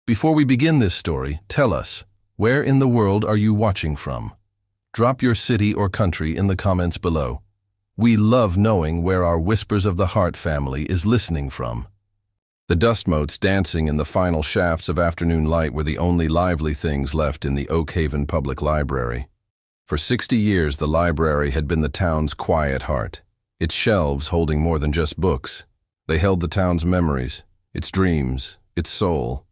Before we begin this story, tell us, where in the world are you watching from? Drop your city or country in the comments below. We love knowing where our Whispers of the Heart family is listening from. The dust motes dancing in the final shafts of afternoon light were the only lively things left in the Oak Haven Public Library. For 60 years, the library had been the town's quiet heart, its shelves holding more than just books. They held the town's memories, its dreams, its soul.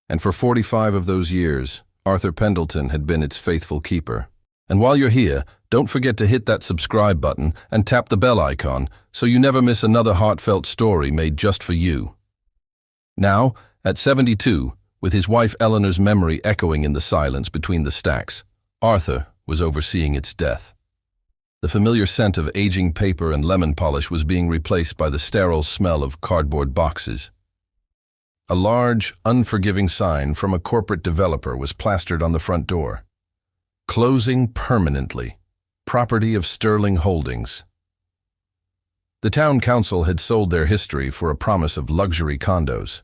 And for 45 of those years, Arthur Pendleton had been its faithful keeper. And while you're here, don't forget to hit that subscribe button and tap the bell icon so you never miss another heartfelt story made just for you. Now, at 72, with his wife Eleanor's memory echoing in the silence between the stacks, Arthur was overseeing its death. The familiar scent of aging paper and lemon polish was being replaced by the sterile smell of cardboard boxes. A large, unforgiving sign from a corporate developer was plastered on the front door. Closing permanently. Property of Sterling Holdings. The town council had sold their history for a promise of luxury condos.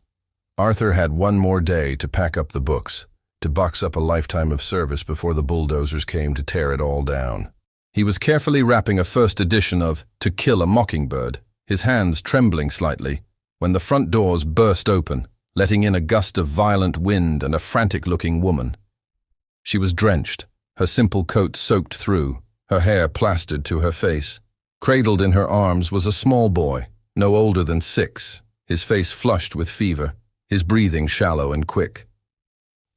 Arthur had one more day to pack up the books, to box up a lifetime of service before the bulldozers came to tear it all down. He was carefully wrapping a first edition of To Kill a Mockingbird, his hands trembling slightly, when the front doors burst open, letting in a gust of violent wind and a frantic-looking woman. She was drenched, her simple coat soaked through, her hair plastered to her face. Cradled in her arms was a small boy, no older than 6, his face flushed with fever, his breathing shallow and quick.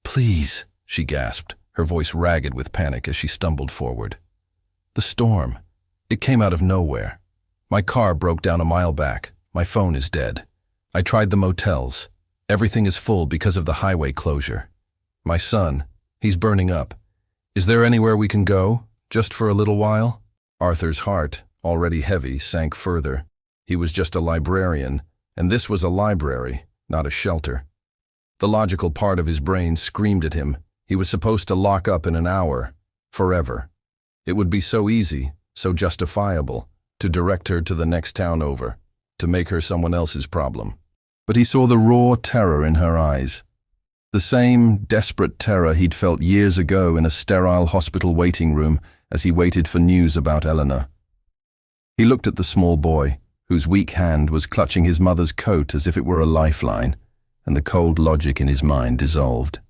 "Please," she gasped, her voice ragged with panic as she stumbled forward. "The storm. It came out of nowhere. My car broke down a mile back. My phone is dead. I tried the motels. Everything is full because of the highway closure. My son, he's burning up. Is there anywhere we can go, just for a little while?" Arthur's heart, already heavy, sank further. He was just a librarian, and this was a library, not a shelter. The logical part of his brain screamed at him. He was supposed to lock up in an hour, forever. It would be so easy, so justifiable, to direct her to the next town over, to make her someone else's problem. But he saw the raw terror in her eyes. The same desperate terror he'd felt years ago in a sterile hospital waiting room as he waited for news about Eleanor. He looked at the small boy, whose weak hand was clutching his mother's coat as if it were a lifeline, and the cold logic in his mind dissolved.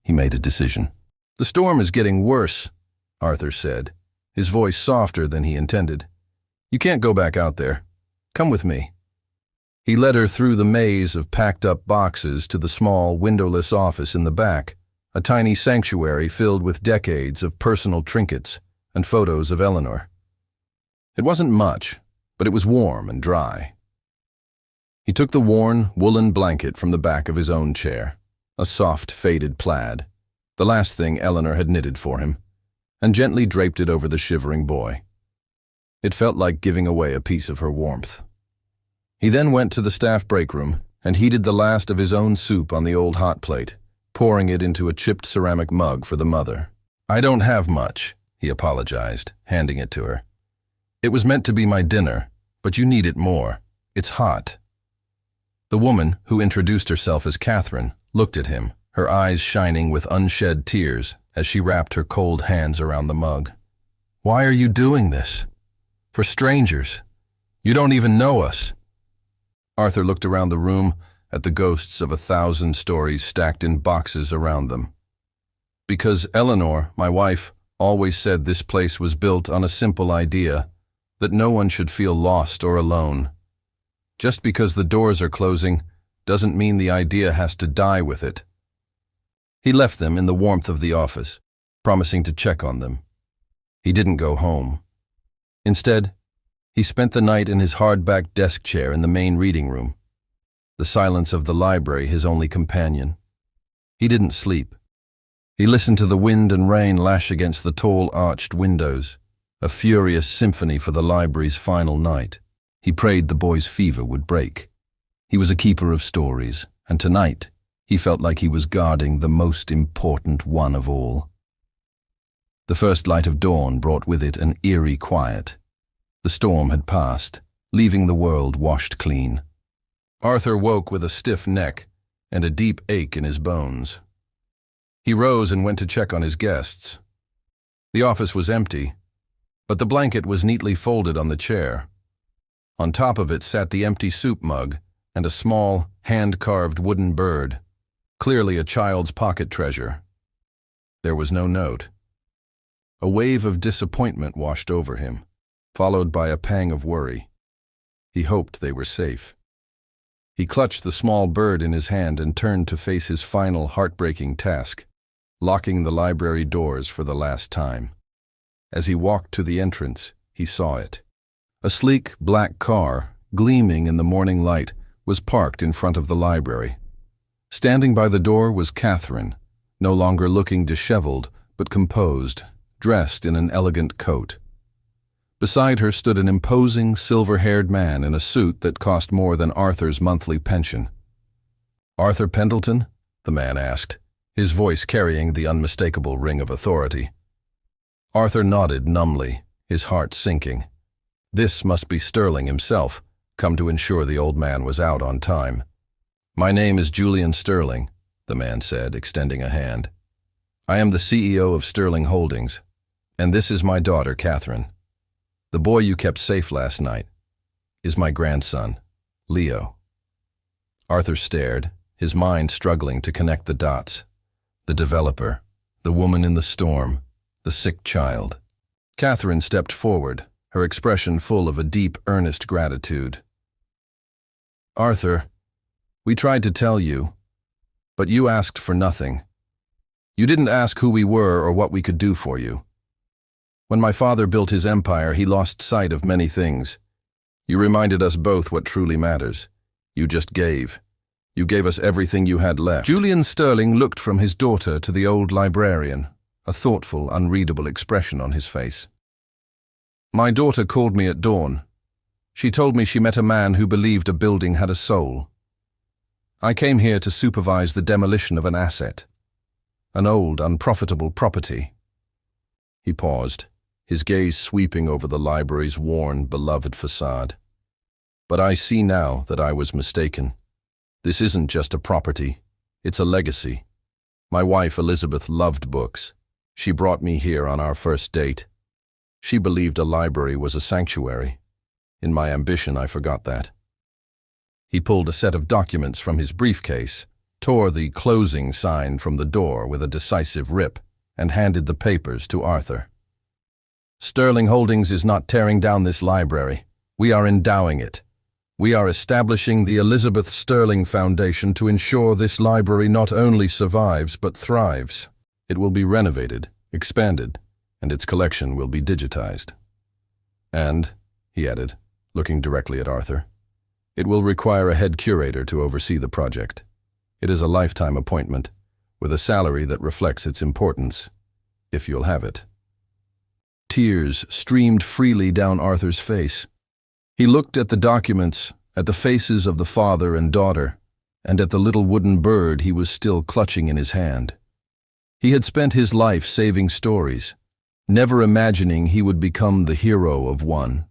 He made a decision. "The storm is getting worse," Arthur said, his voice softer than he intended. "You can't go back out there. Come with me." He led her through the maze of packed-up boxes to the small, windowless office in the back, a tiny sanctuary filled with decades of personal trinkets and photos of Eleanor. It wasn't much, but it was warm and dry. He took the worn, woolen blanket from the back of his own chair, a soft, faded plaid, the last thing Eleanor had knitted for him, and gently draped it over the shivering boy. It felt like giving away a piece of her warmth. He then went to the staff break room and heated the last of his own soup on the old hot plate, pouring it into a chipped ceramic mug for the mother. "I don't have much," he apologized, handing it to her. "It was meant to be my dinner, but you need it more. It's hot." The woman, who introduced herself as Catherine, looked at him, her eyes shining with unshed tears as she wrapped her cold hands around the mug. "Why are you doing this? For strangers. You don't even know us." Arthur looked around the room at the ghosts of 1,000 stories stacked in boxes around them. "Because Eleanor, my wife, always said this place was built on a simple idea, that no one should feel lost or alone. Just because the doors are closing doesn't mean the idea has to die with it." He left them in the warmth of the office, promising to check on them. He didn't go home. Instead, he spent the night in his hard-backed desk chair in the main reading room, the silence of the library his only companion. He didn't sleep. He listened to the wind and rain lash against the tall arched windows, a furious symphony for the library's final night. He prayed the boy's fever would break. He was a keeper of stories, and tonight he felt like he was guarding the most important one of all. The first light of dawn brought with it an eerie quiet. The storm had passed, leaving the world washed clean. Arthur woke with a stiff neck and a deep ache in his bones. He rose and went to check on his guests. The office was empty, but the blanket was neatly folded on the chair. On top of it sat the empty soup mug and a small, hand-carved wooden bird, clearly a child's pocket treasure. There was no note. A wave of disappointment washed over him, followed by a pang of worry. He hoped they were safe. He clutched the small bird in his hand and turned to face his final heartbreaking task, locking the library doors for the last time. As he walked to the entrance, he saw it. A sleek, black car, gleaming in the morning light, was parked in front of the library. Standing by the door was Catherine, no longer looking disheveled, but composed, dressed in an elegant coat. Beside her stood an imposing, silver-haired man in a suit that cost more than Arthur's monthly pension. "Arthur Pendleton?" the man asked, his voice carrying the unmistakable ring of authority. Arthur nodded numbly, his heart sinking. This must be Sterling himself, come to ensure the old man was out on time. "My name is Julian Sterling," the man said, extending a hand. "I am the CEO of Sterling Holdings, and this is my daughter, Catherine. The boy you kept safe last night is my grandson, Leo." Arthur stared, his mind struggling to connect the dots. The developer, the woman in the storm, the sick child. Catherine stepped forward, her expression full of a deep, earnest gratitude. "Arthur, we tried to tell you, but you asked for nothing. You didn't ask who we were or what we could do for you. When my father built his empire, he lost sight of many things. You reminded us both what truly matters. You just gave. You gave us everything you had left." Julian Sterling looked from his daughter to the old librarian, a thoughtful, unreadable expression on his face. "My daughter called me at dawn. She told me she met a man who believed a building had a soul. I came here to supervise the demolition of an asset, an old, unprofitable property." He paused, his gaze sweeping over the library's worn, beloved facade. "But I see now that I was mistaken. This isn't just a property, it's a legacy. My wife Elizabeth loved books. She brought me here on our first date. She believed a library was a sanctuary. In my ambition, I forgot that." He pulled a set of documents from his briefcase, tore the closing sign from the door with a decisive rip, and handed the papers to Arthur. "Sterling Holdings is not tearing down this library. We are endowing it. We are establishing the Elizabeth Sterling Foundation to ensure this library not only survives but thrives. It will be renovated, expanded, and its collection will be digitized. And," he added, looking directly at Arthur, "it will require a head curator to oversee the project. It is a lifetime appointment, with a salary that reflects its importance, if you'll have it." Tears streamed freely down Arthur's face. He looked at the documents, at the faces of the father and daughter, and at the little wooden bird he was still clutching in his hand. He had spent his life saving stories, never imagining he would become the hero of one.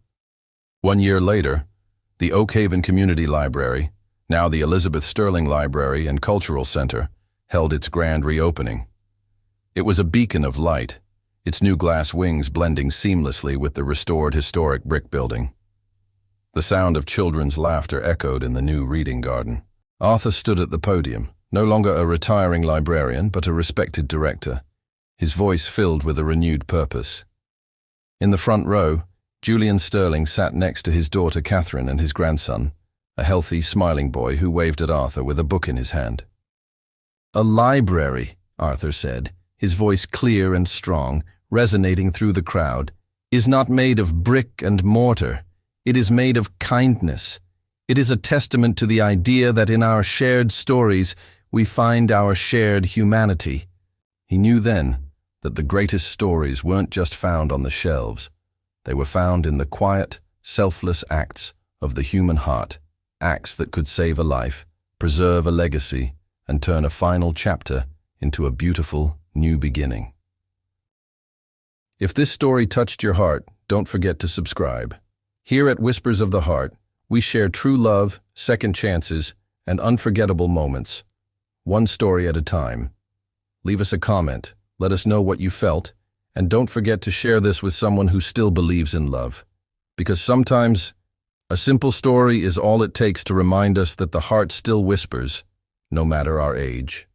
1 year later, the Oak Haven Community Library, now the Elizabeth Sterling Library and Cultural Center, held its grand reopening. It was a beacon of light, its new glass wings blending seamlessly with the restored historic brick building. The sound of children's laughter echoed in the new reading garden. Arthur stood at the podium, no longer a retiring librarian but a respected director, his voice filled with a renewed purpose. In the front row, Julian Sterling sat next to his daughter Catherine and his grandson, a healthy, smiling boy who waved at Arthur with a book in his hand. "A library," Arthur said, his voice clear and strong, resonating through the crowd, "is not made of brick and mortar. It is made of kindness. It is a testament to the idea that in our shared stories we find our shared humanity." He knew then that the greatest stories weren't just found on the shelves. They were found in the quiet, selfless acts of the human heart, acts that could save a life, preserve a legacy, and turn a final chapter into a beautiful new beginning. If this story touched your heart, don't forget to subscribe. Here at Whispers of the Heart, we share true love, second chances, and unforgettable moments. one story at a time. Leave us a comment, let us know what you felt, and don't forget to share this with someone who still believes in love. Because sometimes, a simple story is all it takes to remind us that the heart still whispers, no matter our age.